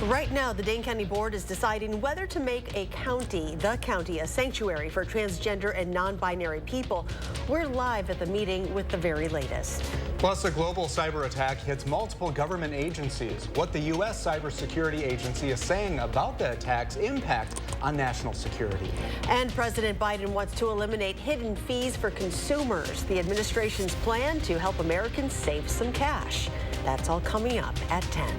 Right now, the Dane County Board is deciding whether to make the county, a sanctuary for transgender and non-binary people. We're live at the meeting with the very latest. Plus, a global cyber attack hits multiple government agencies. What the U.S. Cybersecurity Agency is saying about the attack's impact on national security. And President Biden wants to eliminate hidden fees for consumers. The administration's plan to help Americans save some cash. That's all coming up at 10.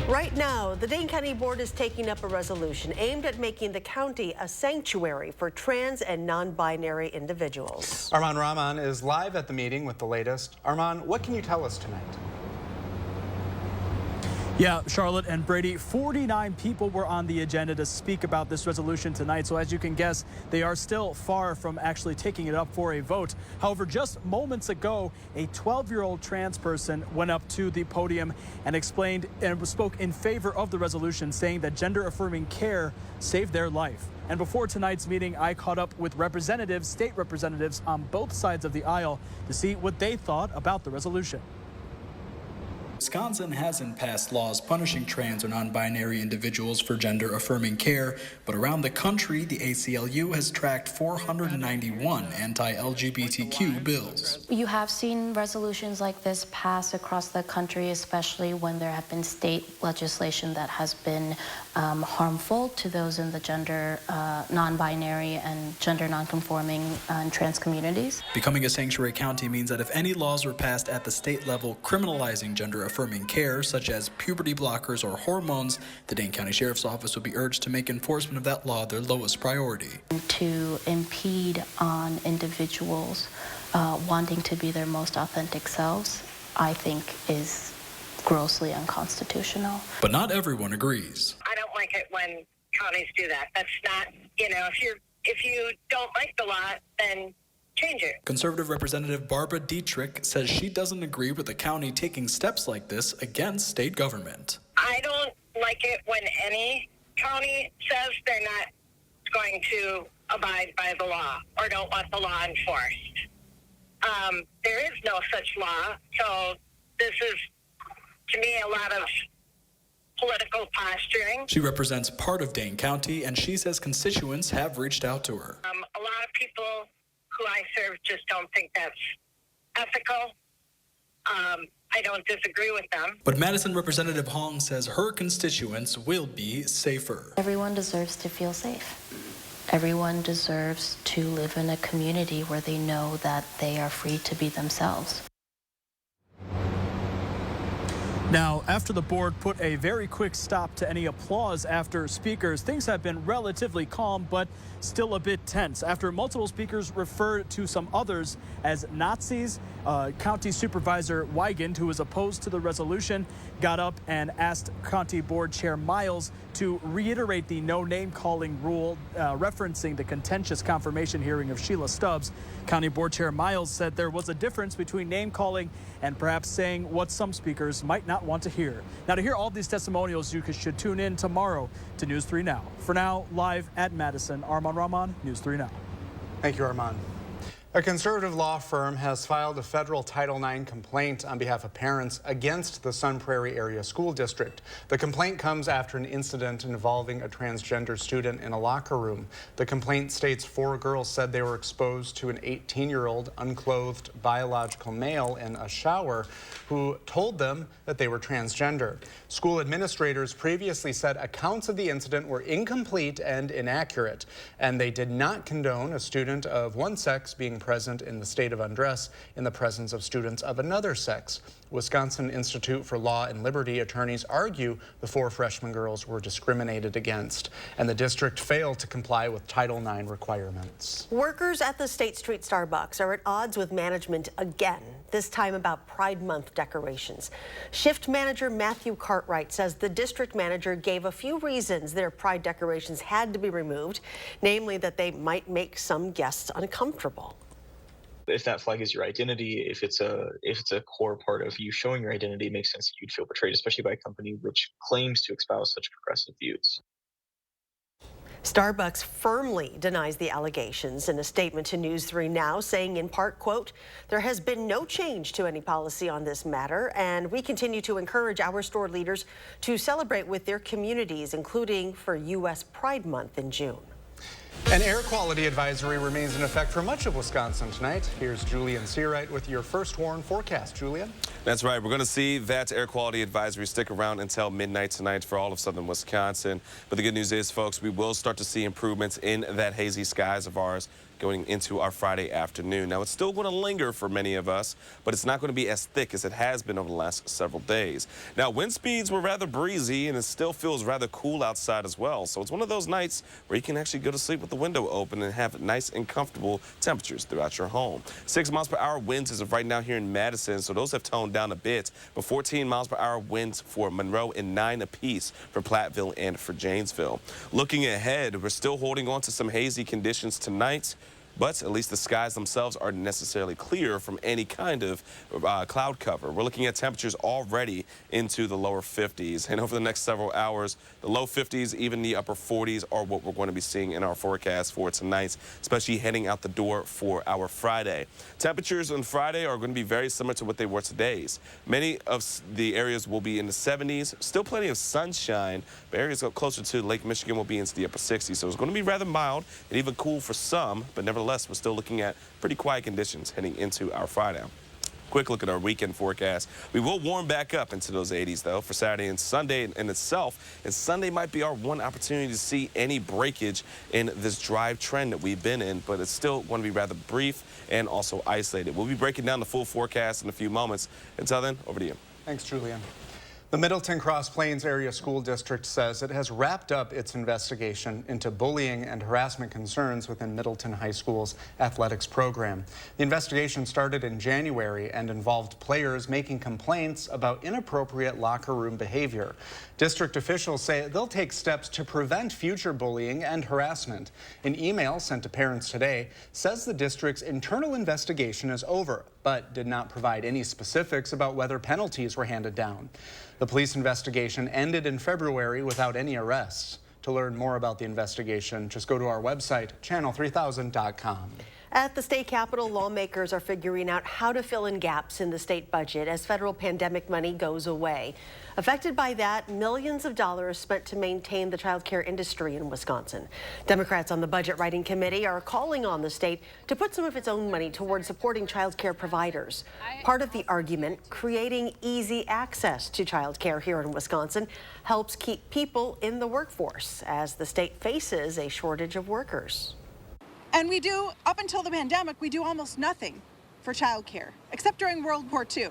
Right now, the Dane County Board is taking up a resolution aimed at making the county a sanctuary for trans and non-binary individuals. Arman Rahman is live at the meeting with the latest. Arman, what can you tell us tonight? Yeah, Charlotte and Brady, 49 people were on the agenda to speak about this resolution tonight. So as you can guess, they are still far from actually taking it up for a vote. However, just moments ago, a 12-year-old trans person went up to the podium and explained and spoke in favor of the resolution, saying that gender-affirming care saved their life. And before tonight's meeting, I caught up with state representatives on both sides of the aisle to see what they thought about the resolution. Wisconsin hasn't passed laws punishing trans or non-binary individuals for gender-affirming care, but around the country, the ACLU has tracked 491 anti-LGBTQ bills. You have seen resolutions like this pass across the country, especially when there have been state legislation that has been harmful to those in the gender non-binary and gender non-conforming and trans communities. Becoming a sanctuary county means that if any laws were passed at the state level criminalizing gender-affirming care, such as puberty blockers or hormones, the Dane County Sheriff's Office would be urged to make enforcement of that law their lowest priority. To impede on individuals wanting to be their most authentic selves, I think is grossly unconstitutional. But not everyone agrees. I don't like it when counties do that. That's not, if you don't like the law, then change it. Conservative Representative Barbara Dietrich says she doesn't agree with the county taking steps like this against state government. I don't like it when any county says they're not going to abide by the law or don't want the law enforced. There is no such law, so this is, to me, a lot of political posturing. She represents part of Dane County, and she says constituents have reached out to her. A lot of people who I serve just don't think that's ethical. I don't disagree with them. But Madison Representative Hong says her constituents will be safer. Everyone deserves to feel safe. Everyone deserves to live in a community where they know that they are free to be themselves. Now, after the board put a very quick stop to any applause after speakers, things have been relatively calm, but still a bit tense. After multiple speakers referred to some others as Nazis, County Supervisor Weigand, who was opposed to the resolution, got up and asked County Board Chair Miles to reiterate the no name-calling rule, referencing the contentious confirmation hearing of Sheila Stubbs. County Board Chair Miles said there was a difference between name-calling and perhaps saying what some speakers might not want to hear. Now, to hear all these testimonials, you should tune in tomorrow to News 3 Now. For now, live at Madison, Arman Rahman, News 3 Now. Thank you, Arman. A conservative law firm has filed a federal Title IX complaint on behalf of parents against the Sun Prairie Area School District. The complaint comes after an incident involving a transgender student in a locker room. The complaint states 4 girls said they were exposed to an 18-year-old unclothed biological male in a shower who told them that they were transgender. School administrators previously said accounts of the incident were incomplete and inaccurate, and they did not condone a student of one sex being present in the state of undress in the presence of students of another sex. Wisconsin Institute for Law and Liberty attorneys argue the 4 freshman girls were discriminated against, and the district failed to comply with Title IX requirements. Workers at the State Street Starbucks are at odds with management again, this time about Pride Month decorations. Shift manager Matthew Cartwright says the district manager gave a few reasons their Pride decorations had to be removed, namely that they might make some guests uncomfortable. If that flag is your identity, if it's a core part of you showing your identity, it makes sense that you'd feel betrayed, especially by a company which claims to espouse such progressive views. Starbucks firmly denies the allegations in a statement to News 3 Now, saying in part, quote, "There has been no change to any policy on this matter, and we continue to encourage our store leaders to celebrate with their communities, including for U.S. Pride Month in June." An air quality advisory remains in effect for much of Wisconsin tonight. Here's Julian Searight with your first warn forecast. Julian? That's right. We're going to see that air quality advisory stick around until midnight tonight for all of southern Wisconsin. But the good news is, folks, we will start to see improvements in that hazy skies of ours going into our Friday afternoon. Now, it's still going to linger for many of us, but it's not going to be as thick as it has been over the last several days. Now, wind speeds were rather breezy, and it still feels rather cool outside as well. So it's one of those nights where you can actually go to sleep with the window open and have nice and comfortable temperatures throughout your home. 6 miles per hour winds as of right now here in Madison, so those have toned down a bit, but 14 miles per hour winds for Monroe and 9 apiece for Platteville and for Janesville. Looking ahead, we're still holding on to some hazy conditions tonight, but at least the skies themselves aren't necessarily clear from any kind of cloud cover. We're looking at temperatures already into the lower 50s, and over the next several hours, the low 50s, even the upper 40s are what we're going to be seeing in our forecast for tonight, especially heading out the door for our Friday. Temperatures on Friday are going to be very similar to what they were today's. Many of the areas will be in the 70s, still plenty of sunshine, but areas closer to Lake Michigan will be into the upper 60s, so it's going to be rather mild and even cool for some, but nevertheless, we're still looking at pretty quiet conditions heading into our Friday. Quick look at our weekend forecast. We will warm back up into those 80s, though, for Saturday and Sunday in itself. And Sunday might be our one opportunity to see any breakage in this drive trend that we've been in, but it's still going to be rather brief and also isolated. We'll be breaking down the full forecast in a few moments. Until then, over to you. Thanks, Julian. The Middleton Cross Plains Area School District says it has wrapped up its investigation into bullying and harassment concerns within Middleton High School's athletics program. The investigation started in January and involved players making complaints about inappropriate locker room behavior. District officials say they'll take steps to prevent future bullying and harassment. An email sent to parents today says the district's internal investigation is over, but did not provide any specifics about whether penalties were handed down. The police investigation ended in February without any arrests. To learn more about the investigation, just go to our website, channel3000.com. At the state capitol, lawmakers are figuring out how to fill in gaps in the state budget as federal pandemic money goes away. Affected by that, millions of dollars spent to maintain the child care industry in Wisconsin. Democrats on the budget writing committee are calling on the state to put some of its own money toward supporting child care providers. Part of the argument, creating easy access to child care here in Wisconsin, helps keep people in the workforce as the state faces a shortage of workers. And we do, up until the pandemic, we do almost nothing for childcare, except during World War II,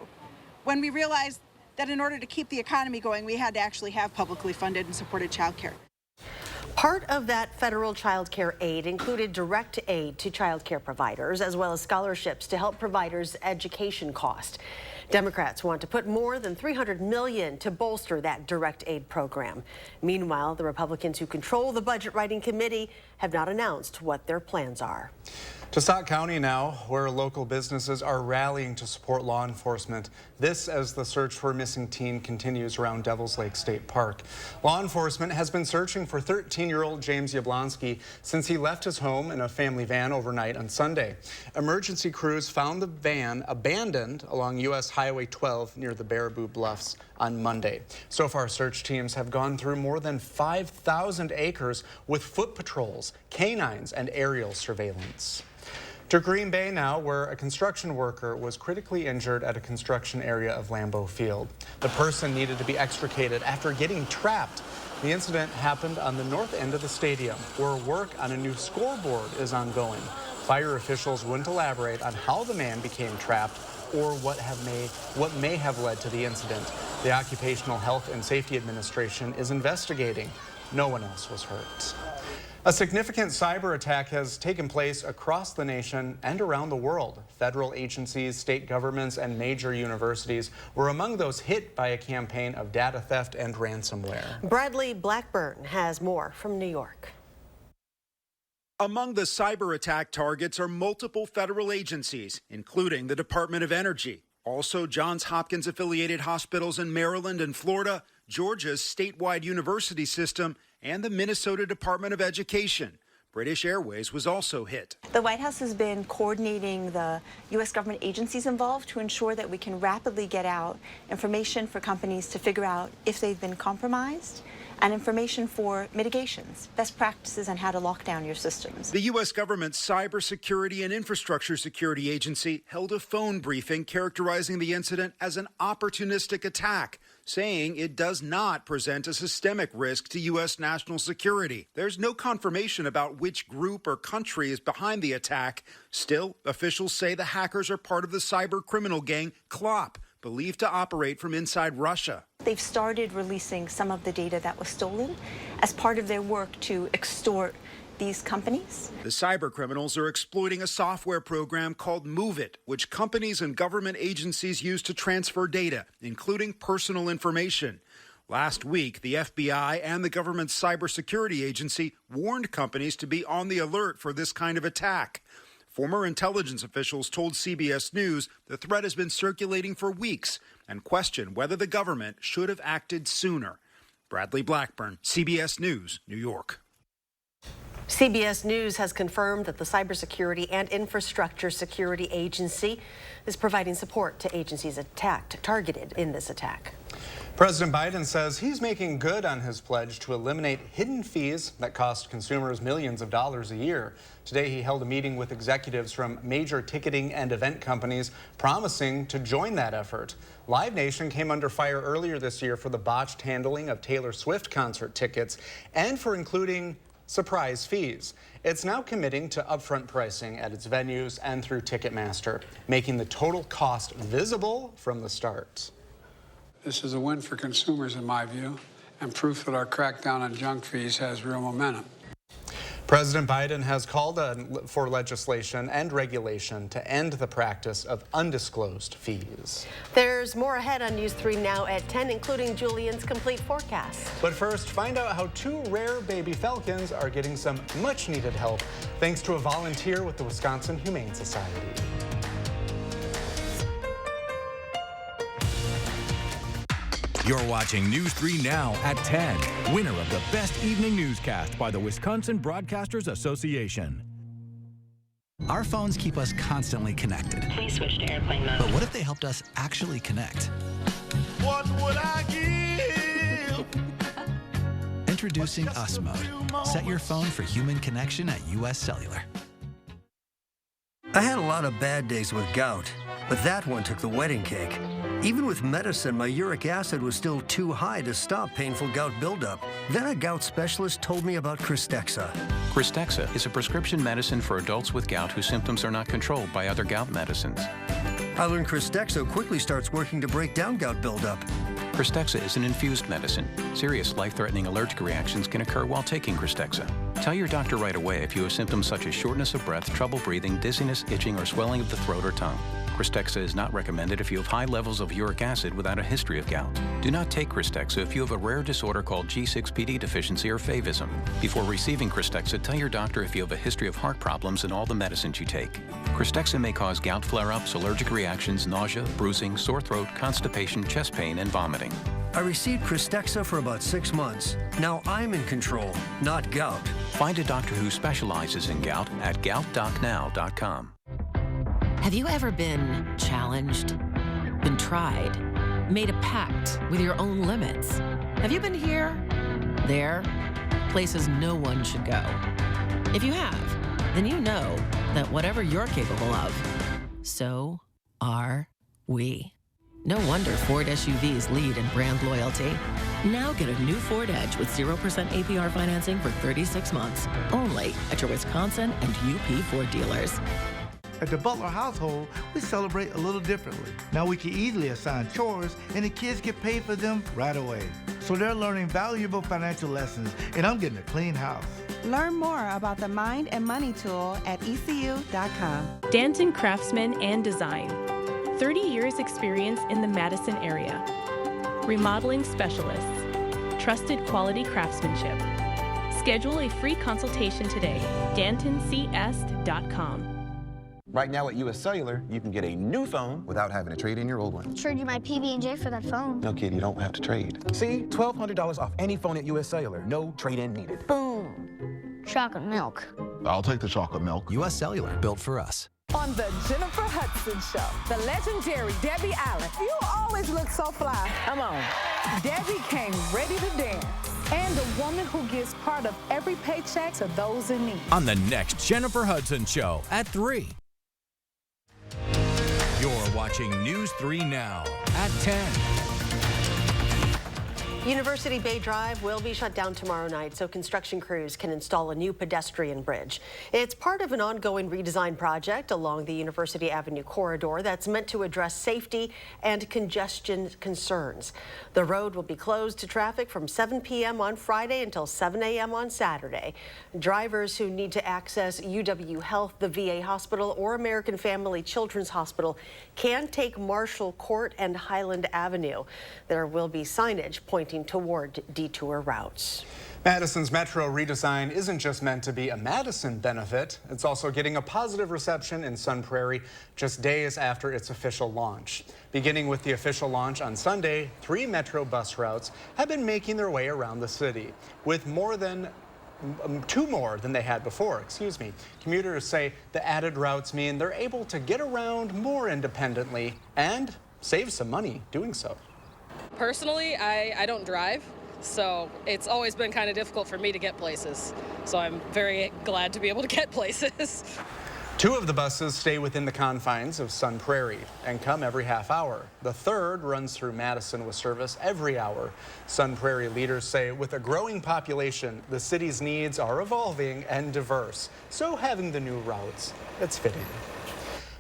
when we realized that in order to keep the economy going, we had to actually have publicly funded and supported childcare. Part of that federal child care aid included direct aid to child care providers, as well as scholarships to help providers' education costs. Democrats want to put more than $300 million to bolster that direct aid program. Meanwhile, the Republicans who control the budget writing committee have not announced what their plans are. To Sauk County now, where local businesses are rallying to support law enforcement. This as the search for a missing teen continues around Devil's Lake State Park. Law enforcement has been searching for 13-year-old James Yablonsky since he left his home in a family van overnight on Sunday. Emergency crews found the van abandoned along U.S. Highway 12 near the Baraboo Bluffs on Monday. So far, search teams have gone through more than 5,000 acres with foot patrols, canines, and aerial surveillance. To Green Bay now, where a construction worker was critically injured at a construction area of Lambeau Field. The person needed to be extricated after getting trapped. The incident happened on the north end of the stadium, where work on a new scoreboard is ongoing. Fire officials wouldn't elaborate on how the man became trapped or what may have led to the incident. The Occupational Health and Safety Administration is investigating. No one else was hurt. A significant cyber attack has taken place across the nation and around the world. Federal agencies, state governments, and major universities were among those hit by a campaign of data theft and ransomware. Bradley Blackburn has more from New York. Among the cyber attack targets are multiple federal agencies, including the Department of Energy, also Johns Hopkins affiliated hospitals in Maryland and Florida, Georgia's statewide university system, and the Minnesota Department of Education. British Airways was also hit. The White House has been coordinating the U.S. government agencies involved to ensure that we can rapidly get out information for companies to figure out if they've been compromised, and information for mitigations, best practices on how to lock down your systems. The U.S. government's Cybersecurity and Infrastructure Security Agency held a phone briefing characterizing the incident as an opportunistic attack, saying it does not present a systemic risk to U.S. national security. There's no confirmation about which group or country is behind the attack. Still, officials say the hackers are part of the cyber criminal gang CLOP, believed to operate from inside Russia. They've started releasing some of the data that was stolen as part of their work to extort these companies. The cyber criminals are exploiting a software program called MoveIt, which companies and government agencies use to transfer data, including personal information. Last week, the FBI and the government's cybersecurity agency warned companies to be on the alert for this kind of attack. Former intelligence officials told CBS News the threat has been circulating for weeks and questioned whether the government should have acted sooner. Bradley Blackburn, CBS News, New York. CBS News has confirmed that the Cybersecurity and Infrastructure Security Agency is providing support to agencies targeted in this attack. President Biden says he's making good on his pledge to eliminate hidden fees that cost consumers millions of dollars a year. Today, he held a meeting with executives from major ticketing and event companies promising to join that effort. Live Nation came under fire earlier this year for the botched handling of Taylor Swift concert tickets and for including surprise fees. It's now committing to upfront pricing at its venues and through Ticketmaster, making the total cost visible from the start. This is a win for consumers, in my view, and proof that our crackdown on junk fees has real momentum. President Biden has called for legislation and regulation to end the practice of undisclosed fees. There's more ahead on News 3 now at 10, including Julian's complete forecast. But first, find out how 2 rare baby falcons are getting some much-needed help thanks to a volunteer with the Wisconsin Humane Society. You're watching News 3 Now at 10. Winner of the Best Evening Newscast by the Wisconsin Broadcasters Association. Our phones keep us constantly connected. Please switch to airplane mode. But what if they helped us actually connect? What would I give? Introducing US Mode. Set your phone for human connection at US Cellular. I had a lot of bad days with gout, but that one took the wedding cake. Even with medicine, my uric acid was still too high to stop painful gout buildup. Then a gout specialist told me about Cristexa. Cristexa is a prescription medicine for adults with gout whose symptoms are not controlled by other gout medicines. I learned Cristexa quickly starts working to break down gout buildup. Cristexa is an infused medicine. Serious life-threatening allergic reactions can occur while taking Cristexa. Tell your doctor right away if you have symptoms such as shortness of breath, trouble breathing, dizziness, itching, or swelling of the throat or tongue. Cristexa is not recommended if you have high levels of uric acid without a history of gout. Do not take Cristexa if you have a rare disorder called G6PD deficiency or favism. Before receiving Cristexa, tell your doctor if you have a history of heart problems and all the medicines you take. Cristexa may cause gout flare-ups, allergic reactions, nausea, bruising, sore throat, constipation, chest pain, and vomiting. I received Cristexa for about 6 months. Now I'm in control, not gout. Find a doctor who specializes in gout at goutdocnow.com. Have you ever been challenged, been tried, made a pact with your own limits? Have you been here, there, places no one should go? If you have, then you know that whatever you're capable of, so are we. No wonder Ford SUVs lead in brand loyalty. Now get a new Ford Edge with 0% APR financing for 36 months, only at your Wisconsin and UP Ford dealers. At the Butler household, we celebrate a little differently. Now we can easily assign chores and the kids get paid for them right away. So they're learning valuable financial lessons and I'm getting a clean house. Learn more about the Mind and Money tool at ECU.com. Danton Craftsman and Design. 30 years experience in the Madison area. Remodeling specialists. Trusted quality craftsmanship. Schedule a free consultation today. DantonCS.com. Right now at US Cellular, you can get a new phone without having to trade in your old one. Trade you my PB&J for that phone. No, kid, you don't have to trade. See? $1,200 off any phone at US Cellular. No trade-in needed. Boom. Chocolate milk. I'll take the chocolate milk. US Cellular, built for us. On the Jennifer Hudson Show, the legendary Debbie Allen. You always look so fly. Come on. Debbie came ready to dance. And a woman who gives part of every paycheck to those in need. On the next Jennifer Hudson Show at 3. You're watching News 3 Now at 10. University Bay Drive will be shut down tomorrow night so construction crews can install a new pedestrian bridge. It's part of an ongoing redesign project along the University Avenue corridor that's meant to address safety and congestion concerns. The road will be closed to traffic from 7 p.m. on Friday until 7 a.m. on Saturday. Drivers who need to access UW Health, the VA Hospital, or American Family Children's Hospital can take Marshall Court and Highland Avenue. There will be signage pointing toward detour routes. Madison's metro redesign isn't just meant to be a Madison benefit, it's also getting a positive reception in Sun Prairie just days after its official launch. Beginning with the official launch on Sunday, 3 metro bus routes have been making their way around the city, with two more than they had before, Commuters say the added routes mean they're able to get around more independently and save some money doing so. Personally, I don't drive, so it's always been kind of difficult for me to get places. So I'm very glad to be able to get places. 2 of the buses stay within the confines of Sun Prairie and come every half hour. The third runs through Madison with service every hour. Sun Prairie leaders say with a growing population, the city's needs are evolving and diverse. So having the new routes, it's fitting.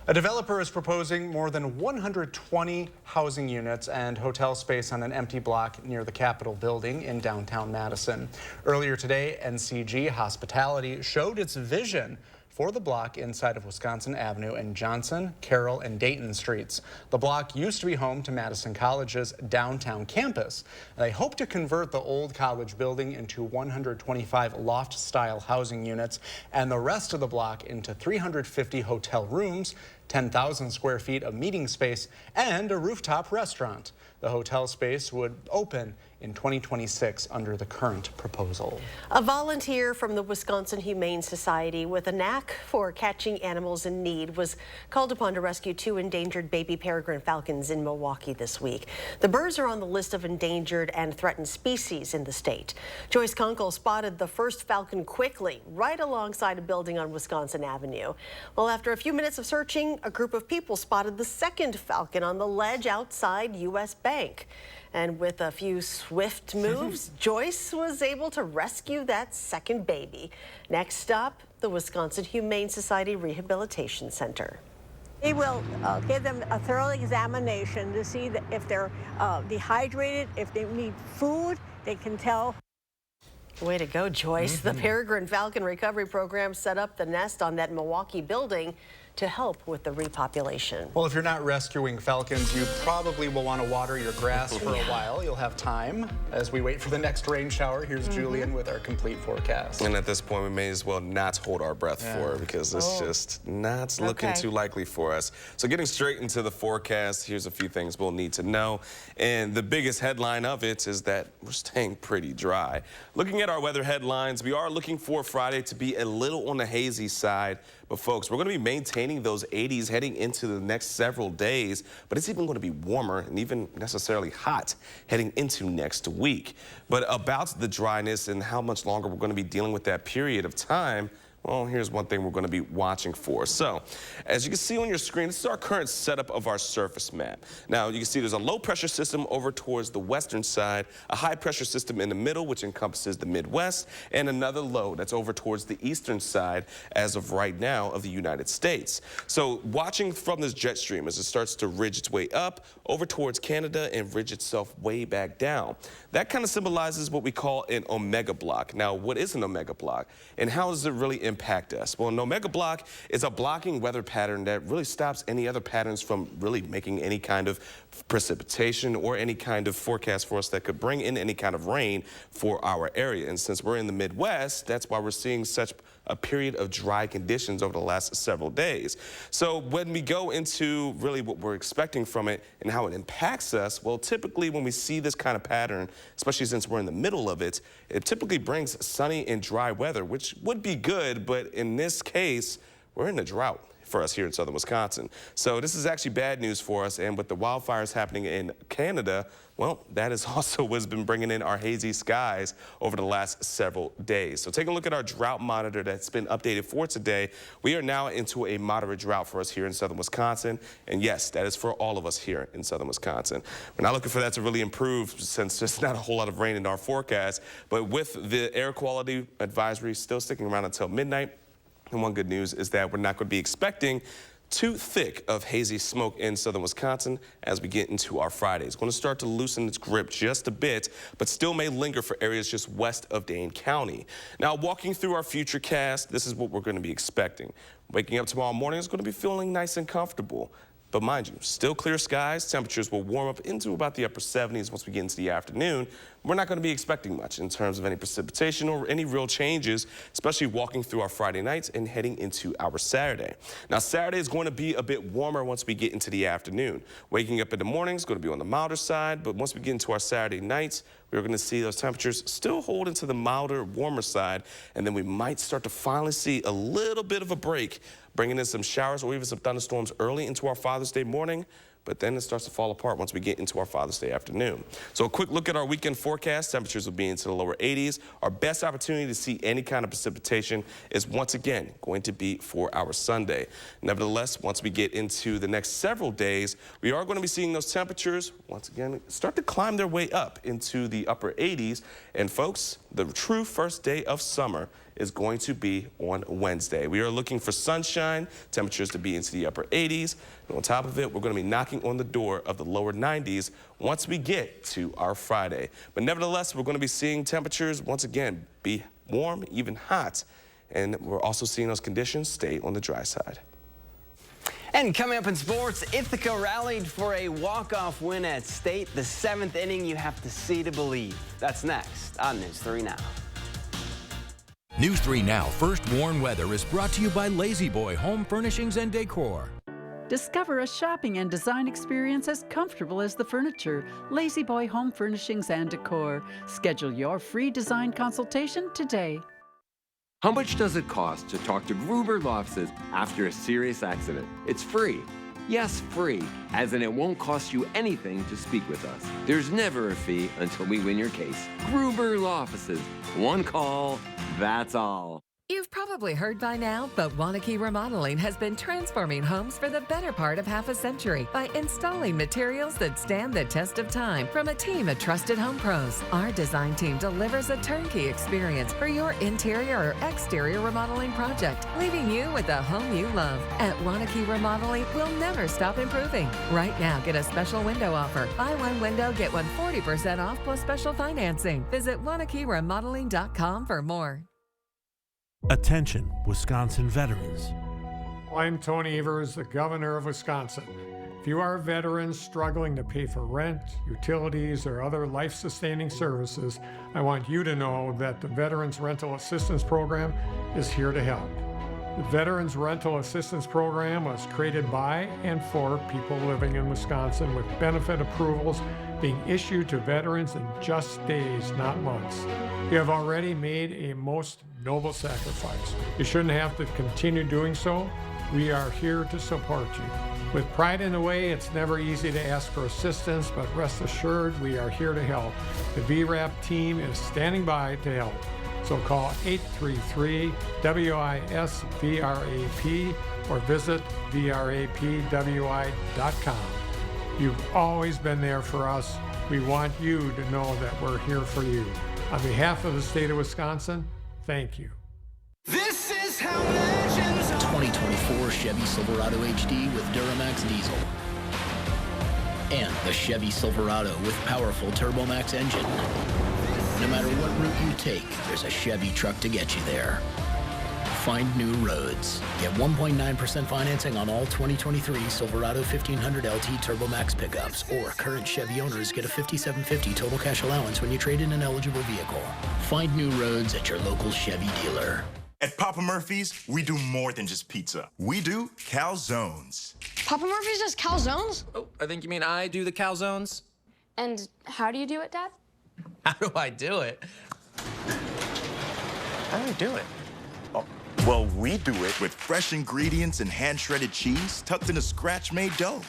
A developer is proposing more than 120 housing units and hotel space on an empty block near the Capitol building in downtown Madison. Earlier today, NCG Hospitality showed its vision for the block inside of Wisconsin Avenue in Johnson, Carroll, and Dayton streets. The block used to be home to Madison College's downtown campus. They hope to convert the old college building into 125 loft-style housing units and the rest of the block into 350 hotel rooms, 10,000 square feet of meeting space, and a rooftop restaurant. The hotel space would open in 2026 under the current proposal. A volunteer from the Wisconsin Humane Society with a knack for catching animals in need was called upon to rescue 2 endangered baby peregrine falcons in Milwaukee this week. The birds are on the list of endangered and threatened species in the state. Joyce Kunkel spotted the first falcon quickly right alongside a building on Wisconsin Avenue. Well, after a few minutes of searching, a group of people spotted the second falcon on the ledge outside U.S. Bank. And with a few swift moves, Joyce was able to rescue that second baby. Next stop, the Wisconsin Humane Society Rehabilitation Center. They will give them a thorough examination to see that if they're dehydrated, if they need food, they can tell. Way to go, Joyce. The Peregrine Falcon Recovery Program set up the nest on that Milwaukee building to help with the repopulation. Well, if you're not rescuing falcons, you probably will want to water your grass for a while. You'll have time. As we wait for the next rain shower, here's Julian with our complete forecast. And at this point, we may as well not hold our breath for it because it's just not looking too likely for us. So getting straight into the forecast, here's a few things we'll need to know. And the biggest headline of it is that we're staying pretty dry. Looking at our weather headlines, we are looking for Friday to be a little on the hazy side. But folks, we're going to be maintaining those 80s heading into the next several days, but it's even going to be warmer and even necessarily hot heading into next week. But about the dryness and how much longer we're going to be dealing with that period of time, well, here's one thing we're going to be watching for. So, as you can see on your screen, this is our current setup of our surface map. Now, you can see there's a low pressure system over towards the western side, a high pressure system in the middle, which encompasses the Midwest, and another low that's over towards the eastern side as of right now of the United States. So, watching from this jet stream as it starts to ridge its way up over towards Canada and ridge itself way back down. That kind of symbolizes what we call an omega block. Now, what is an omega block and how does it really impact us? Well, an omega block is a blocking weather pattern that really stops any other patterns from really making any kind of precipitation or any kind of forecast for us that could bring in any kind of rain for our area. And since we're in the Midwest, that's why we're seeing such a period of dry conditions over the last several days. So when we go into really what we're expecting from it and how it impacts us, well, typically when we see this kind of pattern, especially since we're in the middle of it, it typically brings sunny and dry weather, which would be good, but in this case, we're in a drought for us here in southern Wisconsin. So this is actually bad news for us, and with the wildfires happening in Canada, well, that is also what's been bringing in our hazy skies over the last several days. So take a look at our drought monitor that's been updated for today. We are now into a moderate drought for us here in southern Wisconsin, and yes, that is for all of us here in southern Wisconsin. We're not looking for that to really improve since there's not a whole lot of rain in our forecast, but with the air quality advisory still sticking around until midnight, and one good news is that we're not going to be expecting too thick of hazy smoke in southern Wisconsin as we get into our Friday. It's going to start to loosen its grip just a bit, but still may linger for areas just west of Dane County. Now, walking through our future cast, this is what we're going to be expecting. Waking up tomorrow morning is going to be feeling nice and comfortable. But mind you, still clear skies. Temperatures will warm up into about the upper 70s once we get into the afternoon. We're not going to be expecting much in terms of any precipitation or any real changes, especially walking through our Friday nights and heading into our Saturday. Now, Saturday is going to be a bit warmer once we get into the afternoon. Waking up in the morning is going to be on the milder side, but once we get into our Saturday nights, we're going to see those temperatures still hold into the milder, warmer side, and then we might start to finally see a little bit of a break, bringing in some showers or even some thunderstorms early into our Father's Day morning, but then it starts to fall apart once we get into our Father's Day afternoon. So a quick look at our weekend forecast. Temperatures will be into the lower 80s. Our best opportunity to see any kind of precipitation is once again going to be for our Sunday. Nevertheless, once we get into the next several days, we are going to be seeing those temperatures once again start to climb their way up into the upper 80s. And folks, the true first day of summer is going to be on Wednesday. We are looking for sunshine, temperatures to be into the upper 80s. And on top of it, we're going to be knocking on the door of the lower 90s once we get to our Friday. But nevertheless, we're going to be seeing temperatures once again be warm, even hot. And we're also seeing those conditions stay on the dry side. And coming up in sports, Ithaca rallied for a walk-off win at State. The 7th inning you have to see to believe. That's next on News 3 Now. News 3 Now First Warn Weather is brought to you by Lazy Boy Home Furnishings and Decor. Discover a shopping and design experience as comfortable as the furniture. Lazy Boy Home Furnishings and Decor. Schedule your free design consultation today. How much does it cost to talk to Gruber Law Offices after a serious accident? It's free. Yes, free, as in it won't cost you anything to speak with us. There's never a fee until we win your case. Gruber Law Offices. One call, that's all. You've probably heard by now, but Wanakee Remodeling has been transforming homes for the better part of half a century by installing materials that stand the test of time from a team of trusted home pros. Our design team delivers a turnkey experience for your interior or exterior remodeling project, leaving you with a home you love. At Wanakee Remodeling, we'll never stop improving. Right now, get a special window offer. Buy one window, get one 40% off plus special financing. Visit WanakeeRemodeling.com for more. Attention, Wisconsin veterans. I'm Tony Evers, the governor of Wisconsin. If you are a veteran struggling to pay for rent, utilities, or other life-sustaining services, I want you to know that the Veterans Rental Assistance Program is here to help. The Veterans Rental Assistance Program was created by and for people living in Wisconsin, with benefit approvals being issued to veterans in just days, not months. You have already made a most noble sacrifice. You shouldn't have to continue doing so. We are here to support you. With pride in the way, it's never easy to ask for assistance, but rest assured we are here to help. The VRAP team is standing by to help. So call 833-WISC-VRAP or visit VRAPWI.com. You've always been there for us. We want you to know that we're here for you. On behalf of the state of Wisconsin, thank you. This is how legends are. 2024 Chevy Silverado HD with Duramax diesel. And the Chevy Silverado with powerful TurboMax engine. No matter what route you take, there's a Chevy truck to get you there. Find new roads. Get 1.9% financing on all 2023 Silverado 1500 LT TurboMax pickups, or current Chevy owners get a $5,750 total cash allowance when you trade in an eligible vehicle. Find new roads at your local Chevy dealer. At Papa Murphy's, we do more than just pizza. We do calzones. Papa Murphy's does calzones? Oh, I think you mean I do the calzones. And how do you do it, Dad? How do I do it? How do I do it? Oh, well, we do it with fresh ingredients and hand-shredded cheese tucked in a scratch-made dough.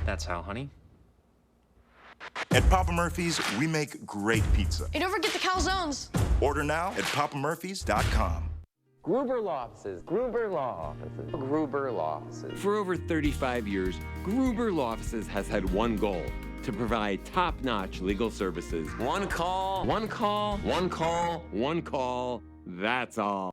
That's how, honey. At Papa Murphy's, we make great pizza. You don't forget the calzones. Order now at papamurphys.com. Gruber Law Offices, Gruber Law Offices, Gruber Law Offices. For over 35 years, Gruber Law Offices has had one goal: to provide top-notch legal services. One call, one call, one call, one call, that's all.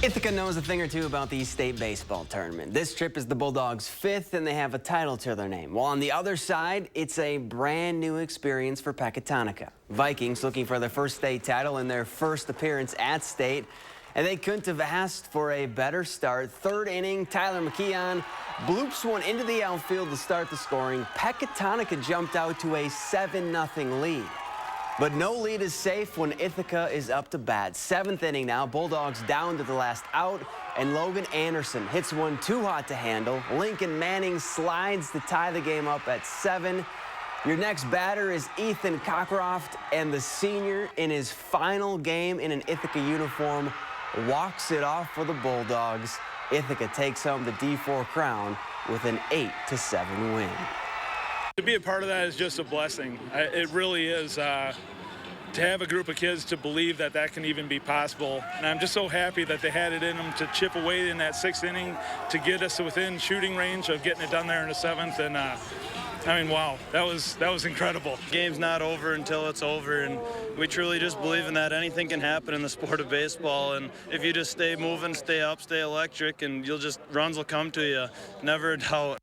Ithaca knows a thing or two about the state baseball tournament. This trip is the Bulldogs' 5th, and they have a title to their name. While on the other side, it's a brand new experience for Pecatonica. Vikings looking for their first state title in their first appearance at state, and they couldn't have asked for a better start. Third inning, Tyler McKeon bloops one into the outfield to start the scoring. Pecatonica jumped out to a 7-0 lead. But no lead is safe when Ithaca is up to bat. 7th inning now, Bulldogs down to the last out, and Logan Anderson hits one too hot to handle. Lincoln Manning slides to tie the game up at 7. Your next batter is Ethan Cockcroft, and the senior, in his final game in an Ithaca uniform, walks it off for the Bulldogs. Ithaca takes home the D4 crown with an 8-7 win. To be a part of that is just a blessing. It really is. To have a group of kids to believe that that can even be possible. And I'm just so happy that they had it in them to chip away in that 6th inning to get us within shooting range of getting it done there in the 7th. And I mean, wow, that was incredible. Game's not over until it's over, and we truly just believe in that. Anything can happen in the sport of baseball, and if you just stay moving, stay up, stay electric, and runs will come to you. Never a doubt.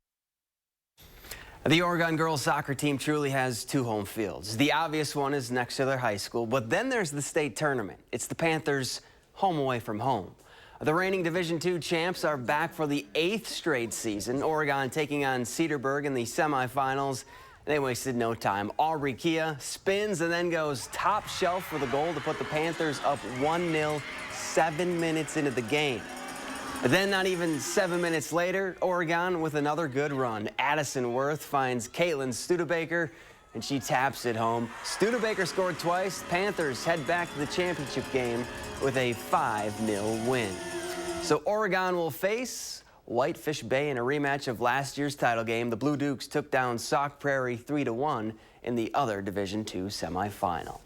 The Oregon girls soccer team truly has 2 home fields. The obvious one is next to their high school, but then there's the state tournament. It's the Panthers' home away from home. The reigning Division II champs are back for the 8th straight season. Oregon taking on Cedarburg in the semifinals. They wasted no time. Aubrey Kia spins and then goes top shelf for the goal to put the Panthers up 1-0 7 minutes into the game. But then not even 7 minutes later, Oregon with another good run. Addison Worth finds Caitlin Studebaker, and she taps it home. Studebaker scored twice. Panthers head back to the championship game with a 5-0 win. So Oregon will face Whitefish Bay in a rematch of last year's title game. The Blue Dukes took down Sauk Prairie 3-1 in the other Division II semifinal.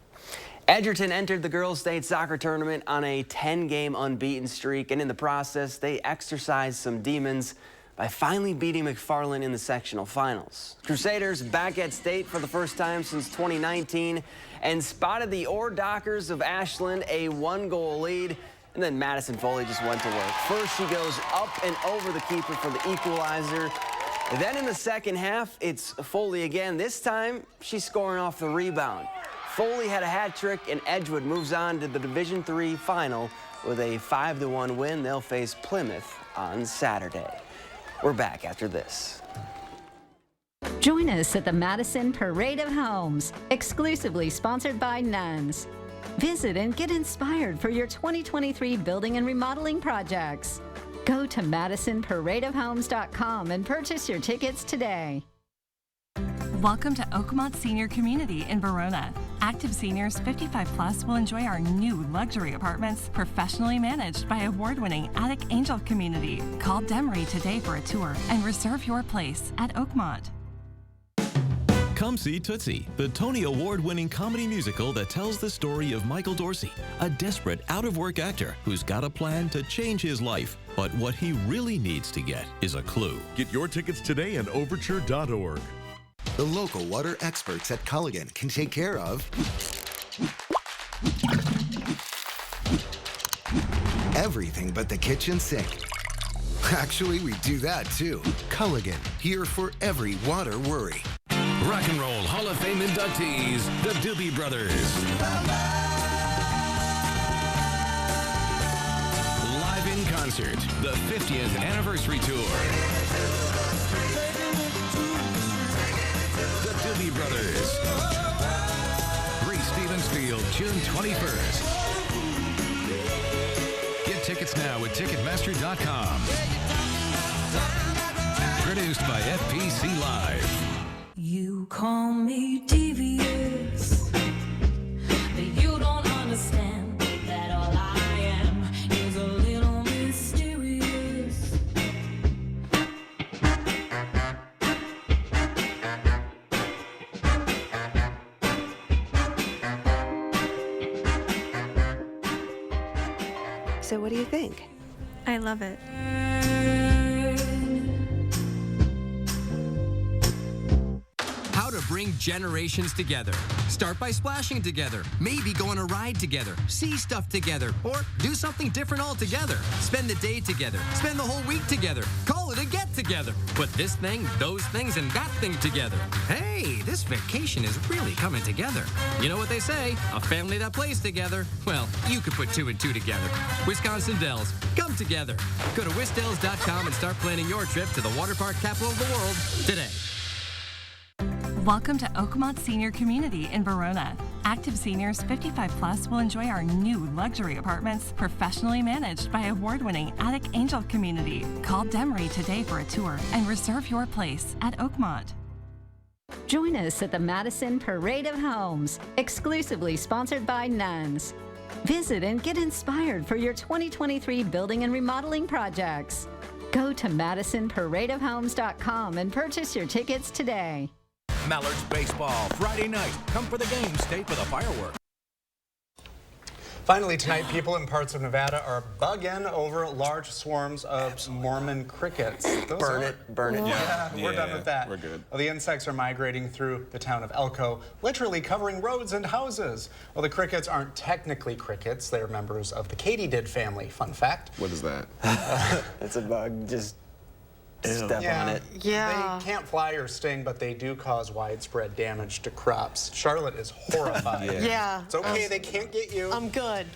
Edgerton entered the girls' state soccer tournament on a 10-game unbeaten streak, and in the process, they exercised some demons by finally beating McFarland in the sectional finals. Crusaders back at state for the first time since 2019 and spotted the Ore Dockers of Ashland a 1-goal lead, and then Madison Foley just went to work. First, she goes up and over the keeper for the equalizer. Then in the second half, it's Foley again. This time, she's scoring off the rebound. Foley had a hat trick, and Edgewood moves on to the Division III final with a 5-1 win. They'll face Plymouth on Saturday. We're back after this. Join us at the Madison Parade of Homes, exclusively sponsored by Nuns. Visit and get inspired for your 2023 building and remodeling projects. Go to MadisonParadeofHomes.com and purchase your tickets today. Welcome to Oakmont Senior Community in Verona. Active seniors 55 plus will enjoy our new luxury apartments, professionally managed by award-winning Attic Angel Community. Call Demery today for a tour and reserve your place at Oakmont. Come see Tootsie, the Tony Award-winning comedy musical that tells the story of Michael Dorsey, a desperate, out-of-work actor who's got a plan to change his life. But what he really needs to get is a clue. Get your tickets today at Overture.org. The local water experts at Culligan can take care of everything but the kitchen sink. Actually, we do that too. Culligan, here for every water worry. Rock and Roll Hall of Fame inductees, the Doobie Brothers. Live in concert, the 50th anniversary tour. The Doobie Brothers. Stevens Field, June 21st. Get tickets now at Ticketmaster.com. Produced by FPC Live. You call me devious, but you don't understand that all I am is a little mysterious. So what do you think? I love it. How to bring generations together. Start by splashing together. Maybe go on a ride together. See stuff together. Or do something different altogether. Spend the day together. Spend the whole week together. Call it a get-together. Put this thing, those things, and that thing together. Hey, this vacation is really coming together. You know what they say, a family that plays together. Well, you could put 2 and 2 together. Wisconsin Dells, come together. Go to wisdells.com and start planning your trip to the water park capital of the world today. Welcome to Oakmont Senior Community in Verona. Active seniors 55 plus will enjoy our new luxury apartments, professionally managed by award-winning Attic Angel Community. Call Demery today for a tour and reserve your place at Oakmont. Join us at the Madison Parade of Homes, exclusively sponsored by Nuns. Visit and get inspired for your 2023 building and remodeling projects. Go to MadisonParadeofHomes.com and purchase your tickets today. Mallards Baseball, Friday night. Come for the game, stay for the fireworks. Finally tonight, people in parts of Nevada are bugging over large swarms of Mormon crickets. Burn it. Yeah, we're done with that. We're good. Well, the insects are migrating through the town of Elko, literally covering roads and houses. Well, the crickets aren't technically crickets. They're members of the katydid family. Fun fact. What is that? It's a bug. Just step on it. Yeah. They can't fly or sting, but they do cause widespread damage to crops. Charlotte is horrified. Yeah. It's okay, they can't get you. I'm good.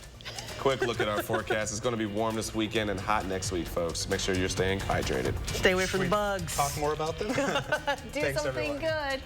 Quick look at our forecast. It's going to be warm this weekend and hot next week, folks. Make sure you're staying hydrated. Stay away from the bugs. Talk more about them? Do Thanks, something everyone. good.